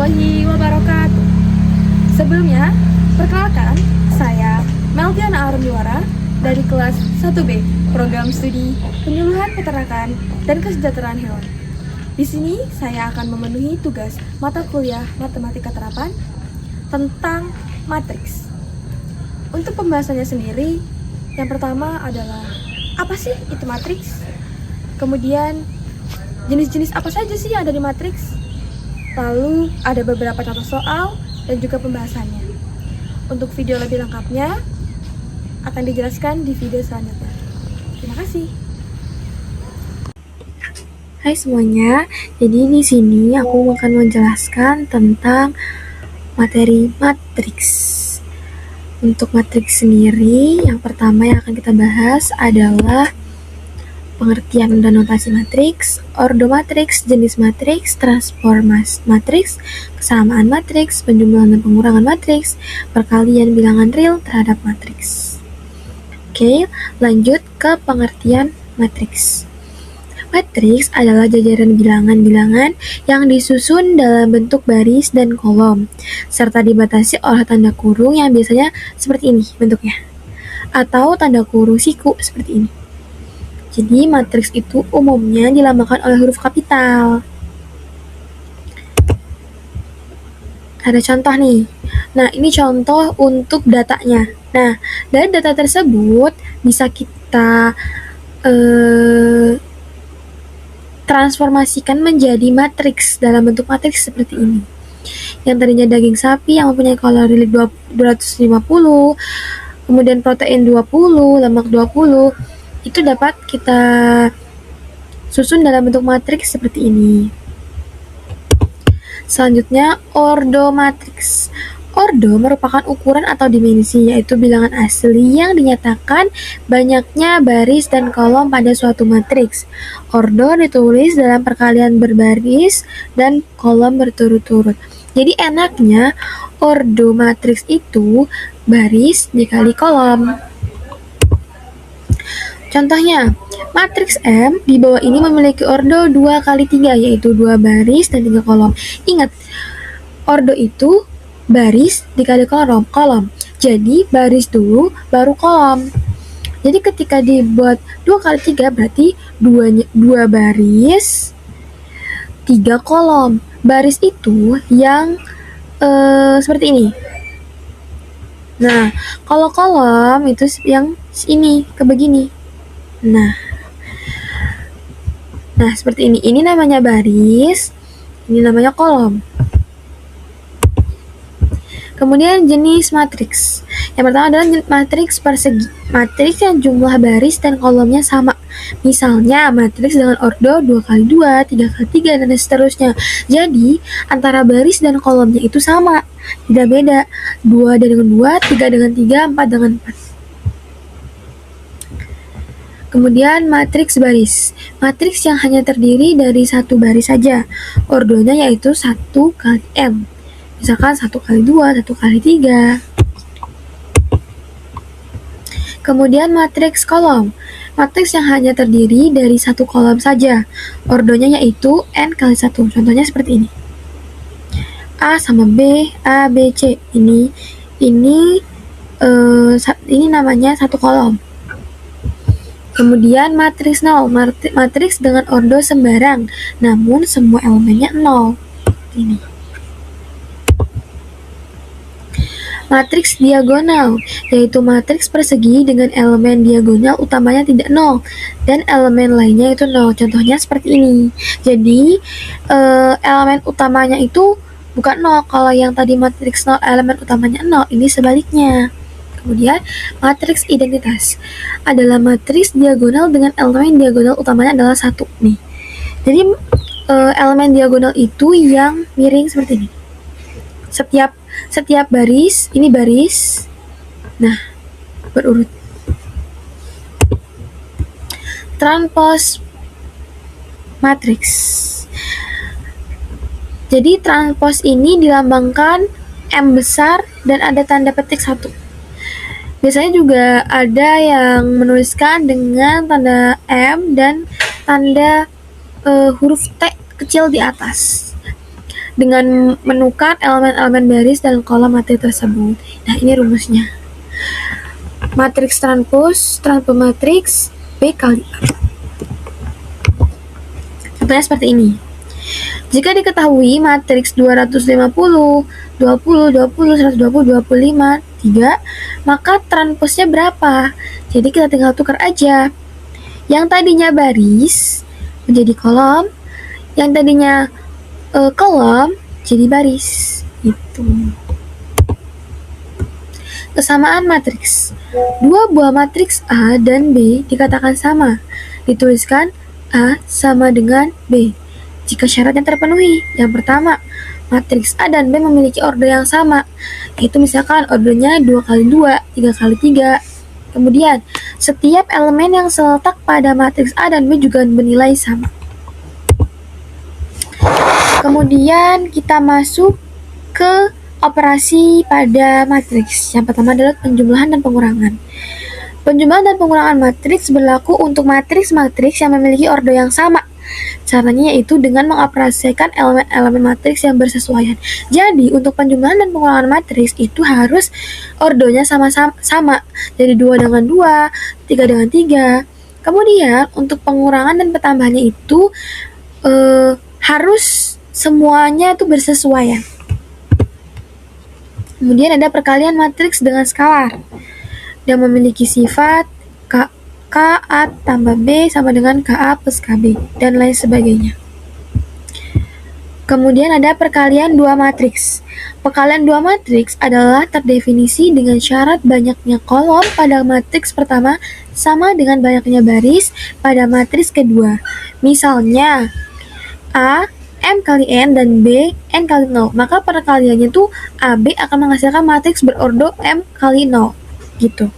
warahmatullahi wabarakatuh. Sebelumnya, perkenalkan, saya Melviana Arundiwara dari kelas 1B, Program Studi Penyuluhan Peternakan dan Kesejahteraan Hewan. Di sini saya akan memenuhi tugas mata kuliah Matematika Terapan tentang matriks. Untuk pembahasannya sendiri, yang pertama adalah apa sih itu matriks? Kemudian jenis-jenis apa saja sih yang ada di matriks? Lalu ada beberapa contoh soal dan juga pembahasannya. Untuk video lebih lengkapnya akan dijelaskan di video selanjutnya. Terima kasih. Hai semuanya, jadi di sini aku akan menjelaskan tentang materi matriks. Untuk matriks sendiri, yang pertama yang akan kita bahas adalah pengertian dan notasi matriks, ordo matriks, jenis matriks, transformasi matriks, kesamaan matriks, penjumlahan dan pengurangan matriks, perkalian bilangan real terhadap matriks. Oke, lanjut ke pengertian matriks. Matriks adalah jajaran bilangan-bilangan yang disusun dalam bentuk baris dan kolom, serta dibatasi oleh tanda kurung yang biasanya seperti ini bentuknya, atau tanda kurung siku seperti ini. Jadi matriks itu umumnya dilambangkan oleh huruf kapital. Ada contoh nih. Nah, ini contoh untuk datanya. Nah, dari data tersebut bisa kita transformasikan menjadi matriks dalam bentuk matriks seperti ini. Yang tadinya daging sapi yang mempunyai kalori 250, kemudian protein 20, lemak 20, itu dapat kita susun dalam bentuk matriks seperti ini. Selanjutnya, ordo matriks. Ordo merupakan ukuran atau dimensi, yaitu bilangan asli yang dinyatakan banyaknya baris dan kolom pada suatu matriks. Ordo ditulis dalam perkalian berbaris dan kolom berturut-turut. Jadi enaknya ordo matriks itu baris dikali kolom. Contohnya, matriks M di bawah ini memiliki ordo 2 kali 3, yaitu 2 baris dan 3 kolom. Ingat, ordo itu baris dikali kolom. Jadi, baris dulu, baru kolom. Jadi, ketika dibuat 2 kali 3, berarti 2 baris, 3 kolom. Baris itu yang seperti ini. Nah, kalau kolom itu yang ini, ke begini. Nah, seperti ini. Ini namanya baris, ini namanya kolom. Kemudian jenis matriks. Yang pertama adalah matriks persegi. Matriks yang jumlah baris dan kolomnya sama. Misalnya matriks dengan ordo 2 kali 2, 3 kali 3, dan seterusnya. Jadi, antara baris dan kolomnya itu sama. Tidak beda. 2 dengan 2, 3 dengan 3, 4 dengan 4. Kemudian matriks baris. Matriks yang hanya terdiri dari satu baris saja. Ordonya yaitu 1 kali M. Misalkan 1 kali 2, 1 kali 3. Kemudian matriks kolom. Matriks yang hanya terdiri dari satu kolom saja. Ordonya yaitu N kali 1. Contohnya seperti ini. A sama B, A, B, C. Ini namanya satu kolom. Kemudian matriks 0, matriks dengan ordo sembarang, namun semua elemennya 0. Ini. Matriks diagonal, yaitu matriks persegi dengan elemen diagonal utamanya tidak 0, dan elemen lainnya itu 0. Contohnya seperti ini. Jadi, elemen utamanya itu bukan 0. Kalau yang tadi matriks 0, elemen utamanya 0, ini sebaliknya. Kemudian, matriks identitas adalah matriks diagonal dengan elemen diagonal utamanya adalah 1. Nih. Jadi, elemen diagonal itu yang miring seperti ini. Setiap baris, ini baris. Nah, berurut. Transpose matriks. Jadi, transpose ini dilambangkan M besar dan ada tanda petik 1. Biasanya juga ada yang menuliskan dengan tanda M dan tanda huruf T kecil di atas. dengan menukar elemen-elemen baris dan kolom matriks tersebut. Nah, ini rumusnya. Matriks transpos matriks B kali A. Contohnya seperti ini. Jika diketahui matriks 250, 20, 20, 120, 25, 3, maka transposnya berapa? Jadi kita tinggal tukar aja. Yang tadinya baris menjadi kolom, yang tadinya kolom jadi baris. Itu. Kesamaan matriks. Dua buah matriks A dan B dikatakan sama. Dituliskan A sama dengan B jika syaratnya terpenuhi. Yang pertama, matriks A dan B memiliki order yang sama, yaitu misalkan ordernya 2 kali 2, 3 kali 3. Kemudian, setiap elemen yang terletak pada matriks A dan B juga bernilai sama. Kemudian kita masuk ke operasi pada matriks. Yang pertama adalah penjumlahan dan pengurangan. Penjumlahan dan pengurangan matriks berlaku untuk matriks-matriks yang memiliki order yang sama. Caranya yaitu dengan mengoperasikan elemen-elemen matriks yang bersesuaian. Jadi, untuk penjumlahan dan pengurangan matriks itu harus ordernya sama. Jadi 2 dengan 2, 3 dengan 3. Kemudian, untuk pengurangan dan penambahannya itu harus semuanya itu bersesuaian. Kemudian ada perkalian matriks dengan skalar yang memiliki sifat KA tambah B sama dengan KA plus KB dan lain sebagainya. Kemudian ada perkalian dua matriks. Perkalian dua matriks adalah terdefinisi dengan syarat banyaknya kolom pada matriks pertama sama dengan banyaknya baris pada matriks kedua. Misalnya A M kali N dan B N kali 0, maka perkaliannya tuh AB akan menghasilkan matriks berordo M kali 0 gitu.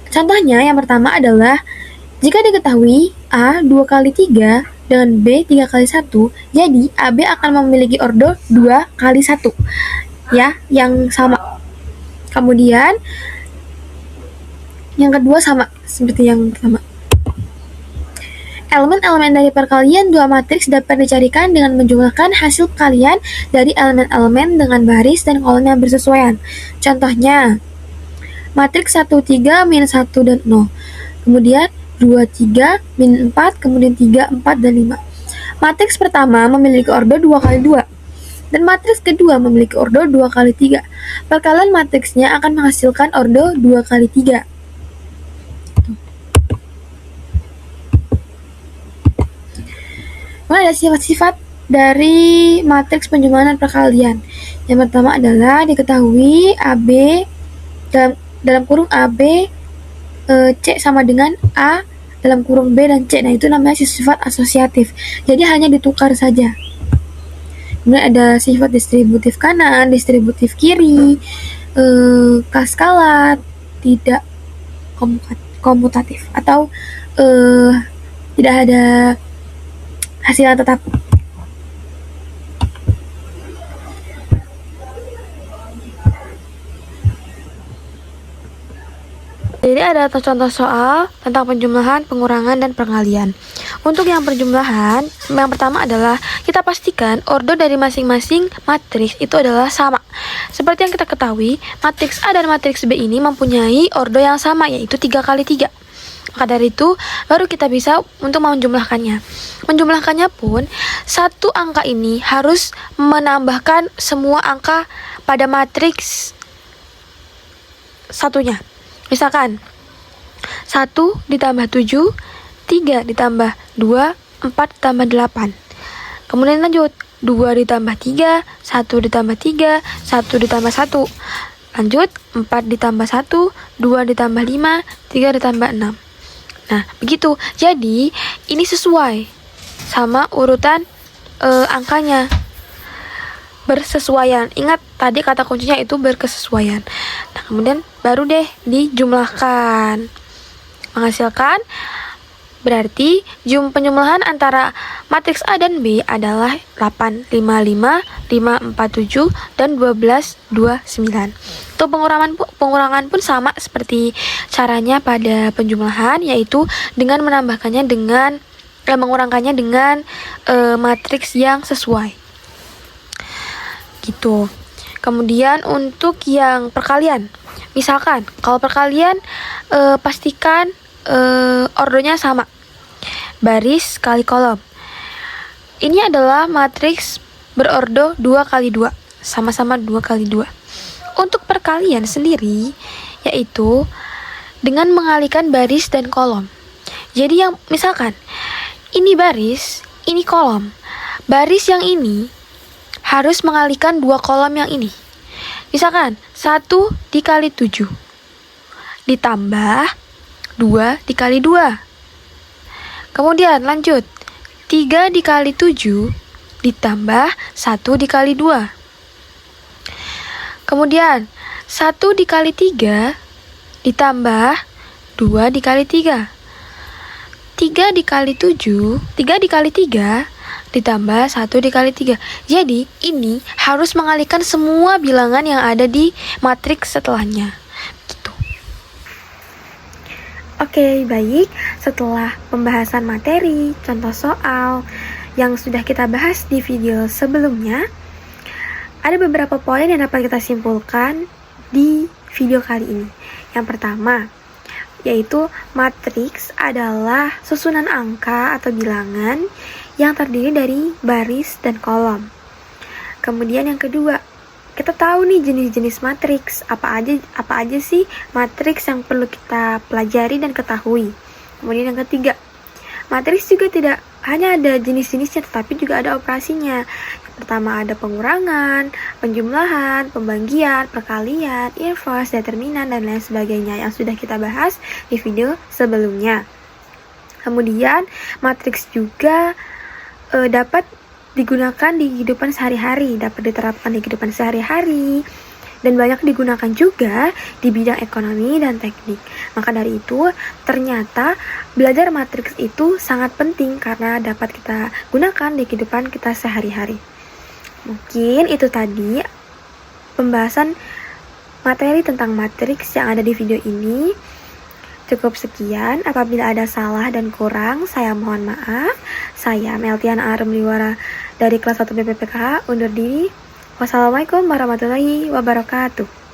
Contohnya yang pertama adalah jika diketahui A 2 kali 3 dengan B 3 kali 1, jadi AB akan memiliki ordo 2 kali 1 ya, yang sama. Kemudian yang kedua sama seperti yang pertama. Elemen-elemen dari perkalian dua matriks dapat dicarikan dengan menjumlahkan hasil perkalian dari elemen-elemen dengan baris dan kolom yang bersesuaian. Contohnya, matriks 1, 3, minus 1, dan 0. Kemudian 2, 3, min 4, kemudian 3, 4, dan 5. Matriks pertama memiliki ordo 2 kali 2. Dan matriks kedua memiliki ordo 2 kali 3. Perkalian matriksnya akan menghasilkan ordo 2 kali 3. Ada sifat-sifat dari matriks penjumlahan dan perkalian. Yang pertama adalah diketahui AB dalam kurung AB C sama dengan A dalam kurung B dan C. Nah, itu namanya sifat asosiatif. Jadi hanya ditukar saja. Kemudian ada sifat distributif kanan, distributif kiri, kaskalar, tidak komutatif atau tidak ada hasil tetap. Jadi ada contoh soal tentang penjumlahan, pengurangan, dan perkalian. Untuk yang penjumlahan, yang pertama adalah kita pastikan order dari masing-masing matriks itu adalah sama. Seperti yang kita ketahui, matriks A dan matriks B ini mempunyai order yang sama, yaitu 3 kali 3. Maka dari itu, baru kita bisa untuk menjumlahkannya. Menjumlahkannya pun, satu angka ini harus menambahkan semua angka pada matriks satunya. Misalkan, 1 ditambah 7, 3 ditambah 2, 4 ditambah 8. Kemudian lanjut, 2 ditambah 3, 1 ditambah 3, 1 ditambah 1. Lanjut, 4 ditambah 1, 2 ditambah 5, 3 ditambah 6. Nah, begitu. Jadi, ini sesuai sama urutan angkanya. Bersesuaian. Ingat, tadi kata kuncinya itu berkesesuaian. Nah, kemudian baru deh dijumlahkan. Menghasilkan, berarti penjumlahan antara matriks A dan B adalah 8, 5, 5, 5, 4, 7, dan 12, 2, 9. Untuk pengurangan pun sama seperti caranya pada penjumlahan, yaitu dengan menambahkannya dengan mengurangkannya dengan matriks yang sesuai. Gitu. Kemudian untuk yang perkalian, misalkan kalau perkalian pastikan ordonya sama, baris kali kolom. Ini adalah matriks berordo 2 kali 2, sama-sama 2 kali 2. Untuk perkalian sendiri, yaitu dengan mengalihkan baris dan kolom. Jadi yang misalkan ini baris, ini kolom. Baris yang ini harus mengalihkan 2 kolom yang ini. Misalkan 1 dikali 7 ditambah 2 dikali 2. Kemudian lanjut, 3 dikali 7 ditambah 1 dikali 2. Kemudian 1 dikali 3 ditambah 2 dikali 3. 3 dikali 7, 3 dikali 3 ditambah 1 dikali 3. Jadi ini harus mengalihkan semua bilangan yang ada di matriks setelahnya. Gitu. Oke, baik. Setelah pembahasan materi, contoh soal yang sudah kita bahas di video sebelumnya, ada beberapa poin yang dapat kita simpulkan di video kali ini. Yang pertama, yaitu matriks adalah susunan angka atau bilangan yang terdiri dari baris dan kolom. Kemudian yang kedua, kita tahu nih jenis-jenis matriks, apa aja sih matriks yang perlu kita pelajari dan ketahui. Kemudian yang ketiga, matriks juga tidak hanya ada jenis-jenisnya, tetapi juga ada operasinya. Yang pertama ada pengurangan, penjumlahan, pembagian, perkalian, inverse, determinan, dan lain sebagainya yang sudah kita bahas di video sebelumnya. Kemudian matriks juga dapat digunakan di kehidupan sehari-hari, dapat diterapkan di kehidupan sehari-hari, dan banyak digunakan juga di bidang ekonomi dan teknik. Maka dari itu, ternyata belajar matriks itu sangat penting karena dapat kita gunakan di kehidupan kita sehari-hari. Mungkin itu tadi pembahasan materi tentang matriks yang ada di video ini. Cukup sekian, apabila ada salah dan kurang, saya mohon maaf. Saya Meltiana Arumliwara dari kelas 1 BPPK undur diri. Wassalamualaikum warahmatullahi wabarakatuh.